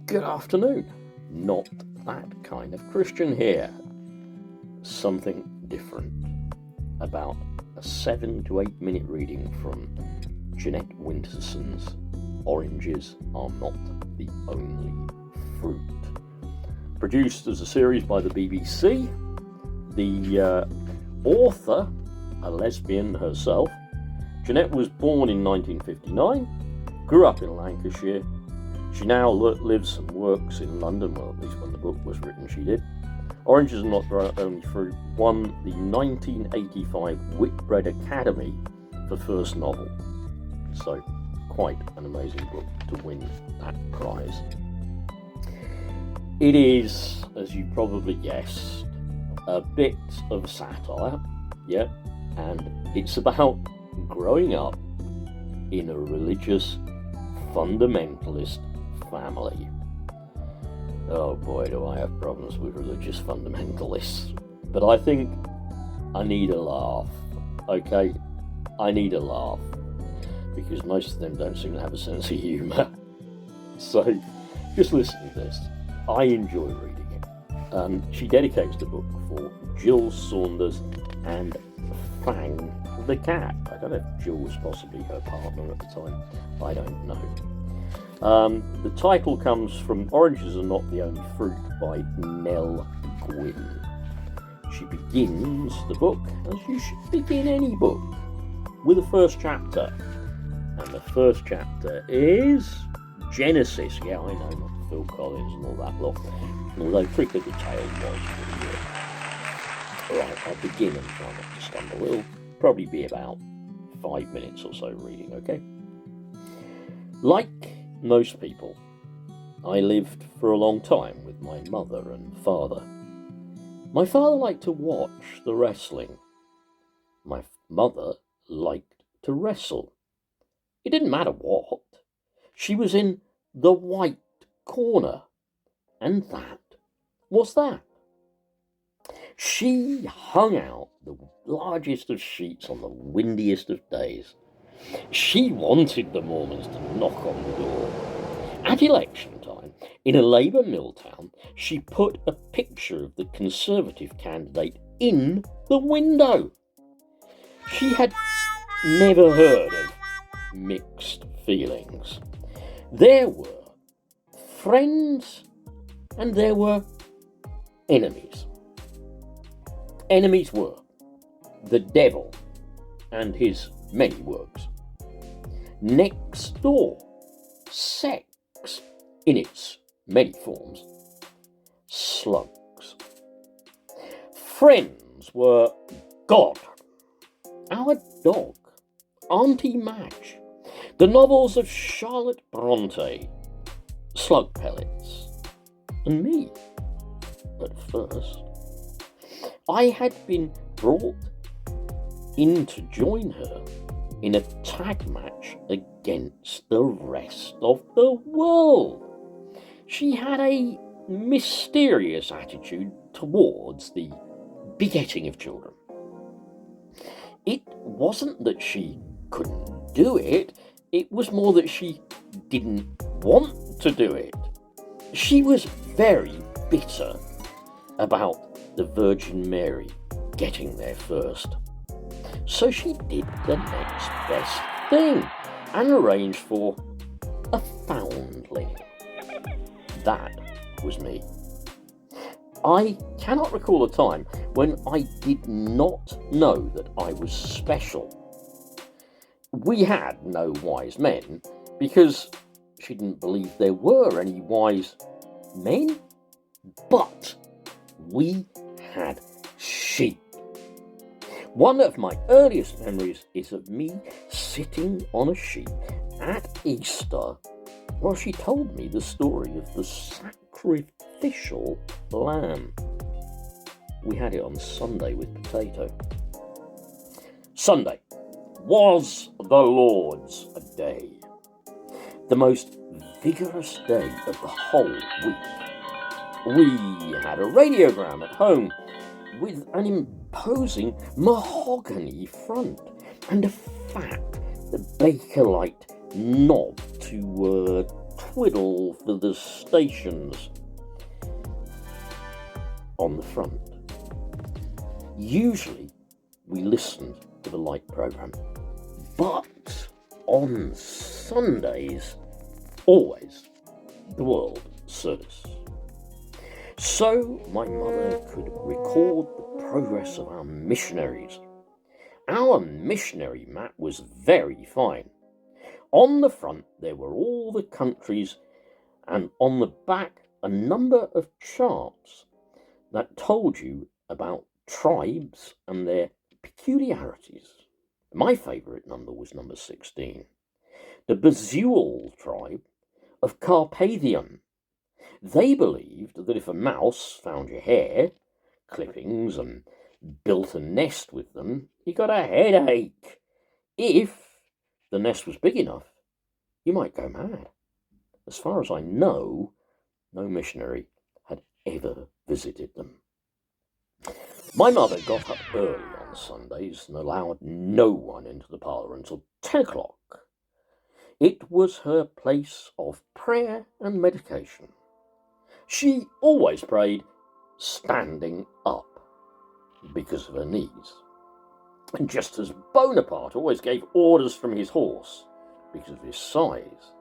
Good afternoon. Not that kind of Christian here. Something different about a 7 to 8 minute reading from Jeanette Winterson's Oranges Are Not the Only Fruit. Produced as a series by the BBC. The author, a lesbian herself, Jeanette was born in 1959, grew up in Lancashire. She now lives and works in London, well, at least when the book was written she did. Oranges Are Not the Only Fruit won the 1985 Whitbread Academy for first novel. So, quite an amazing book to win that prize. It is, as you probably guessed, a bit of satire, and it's about growing up in a religious fundamentalist family. Oh boy, do I have problems with religious fundamentalists. But I think I need a laugh, okay? I need a laugh, because most of them don't seem to have a sense of humour. So, just listen to this. I enjoy reading it. She dedicates the book for Jill Saunders and Fang the cat. I don't know if Jill was possibly her partner at the time. I don't know. The title comes from Oranges Are Not the Only Fruit by Nell Gwynn. She begins the book, as you should begin any book, with the first chapter. And the first chapter is Genesis. Yeah, I know, not Phil Collins and all that lot. Although Trick of the Tail was pretty good. Alright, I'll begin and try not to stumble. It'll probably be about 5 minutes or so reading, okay? Like most people, I lived for a long time with my mother and father. My father liked to watch the wrestling. My mother liked to wrestle. It didn't matter what. She was in the white corner. And that was that. She hung out the largest of sheets on the windiest of days. She wanted the Mormons to knock on the door. At election time, in a Labour mill town, she put a picture of the Conservative candidate in the window. She had never heard of mixed feelings. There were friends and there were enemies. Enemies were the devil and his many works. Next door, sex in its many forms. Slugs. Friends were God, our dog, Auntie Madge, the novels of Charlotte Bronte, slug pellets, and me. But first, I had been brought in to join her in a tag match against the rest of the world. She had a mysterious attitude towards the begetting of children. It wasn't that she couldn't do it, it was more that she didn't want to do it. She was very bitter about the Virgin Mary getting there first. So she did the next best thing and arranged for a foundling. That was me. I cannot recall a time when I did not know that I was special. We had no wise men because she didn't believe there were any wise men, but we had sheep. One of my earliest memories is of me sitting on a sheep at Easter while she told me the story of the sacrificial lamb. We had it on Sunday with potato. Sunday was the Lord's day, the most vigorous day of the whole week. We had a radiogram at home with an imposing mahogany front and a fat Bakelite knob to twiddle for the stations on the front. Usually we listened to the light programme, but on Sundays, always the world service. So my mother could record the progress of our missionaries. Our missionary map was very fine. On the front there were all the countries, and on the back a number of charts that told you about tribes and their peculiarities. My favourite number was number 16, the Bezuel tribe of Carpathian. They believed that if a mouse found your hair clippings and built a nest with them, you got a headache. If the nest was big enough, you might go mad. As far as I know, no missionary had ever visited them. My mother got up early on Sundays and allowed no one into the parlour until 10 o'clock. It was her place of prayer and meditation. She always prayed standing up because of her knees. And just as Bonaparte always gave orders from his horse because of his size.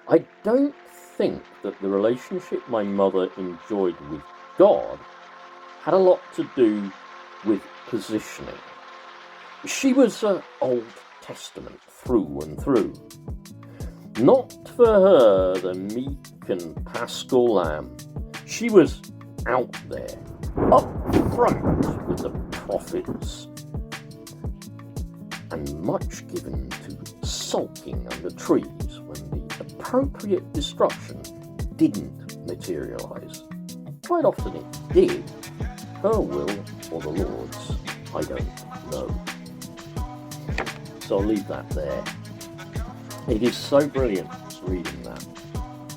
I don't think that the relationship my mother enjoyed with God had a lot to do with positioning. She was Old Testament through and through. Not for her the meek and paschal lamb. She was out there, up front with the prophets, and much given to sulking under trees when the appropriate destruction didn't materialise. Quite often it did. Her will or the Lord's, I don't know. So I'll leave that there. It is so brilliant reading that,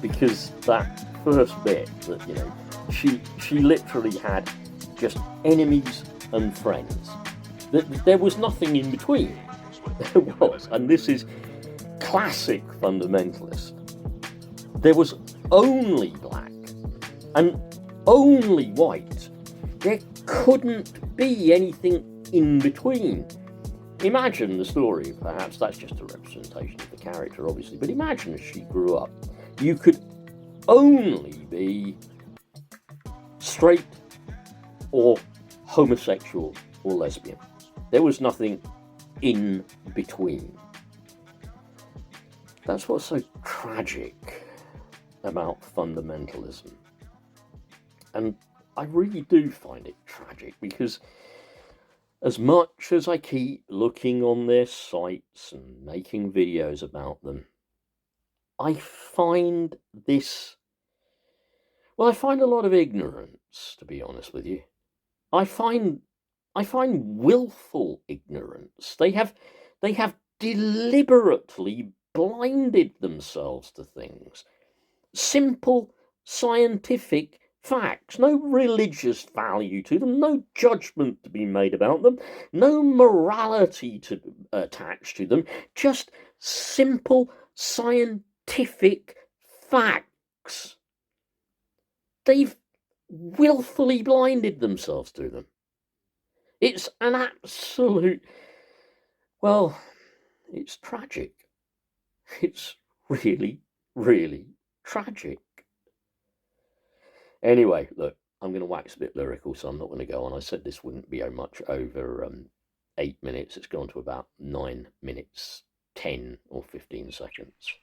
because that first bit that, you know, she literally had just enemies and friends. There was nothing in between. There was, and this is classic fundamentalist. There was only black and only white. There couldn't be anything in between. Imagine the story, perhaps that's just a representation of the character, obviously, but imagine as she grew up, you could only be straight or homosexual or lesbian. There was nothing in between. That's what's so tragic about fundamentalism. And I really do find it tragic, because as much as I keep looking on their sites and making videos about them, I find I find a lot of ignorance, to be honest with you. I find willful ignorance. They have deliberately blinded themselves to things. Simple scientific facts, no religious value to them, no judgment to be made about them, no morality to attach to them, just simple scientific facts. They've willfully blinded themselves to them. It's an absolute, well, it's tragic. It's really, really tragic. Anyway, look, I'm going to wax a bit lyrical, so I'm not going to go on. I said this wouldn't be much over 8 minutes. It's gone to about 9 minutes, 10 or 15 seconds.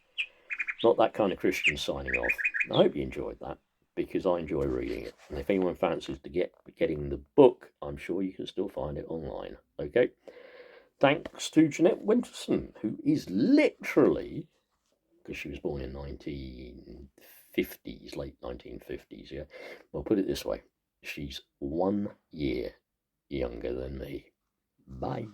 Not that kind of Christian signing off. I hope you enjoyed that, because I enjoy reading it. And if anyone fancies to getting the book, I'm sure you can still find it online. Okay? Thanks to Jeanette Winterson, who is literally, because she was born in 1950s, late 1950s, yeah. Well, put it this way, she's 1 year younger than me. Bye.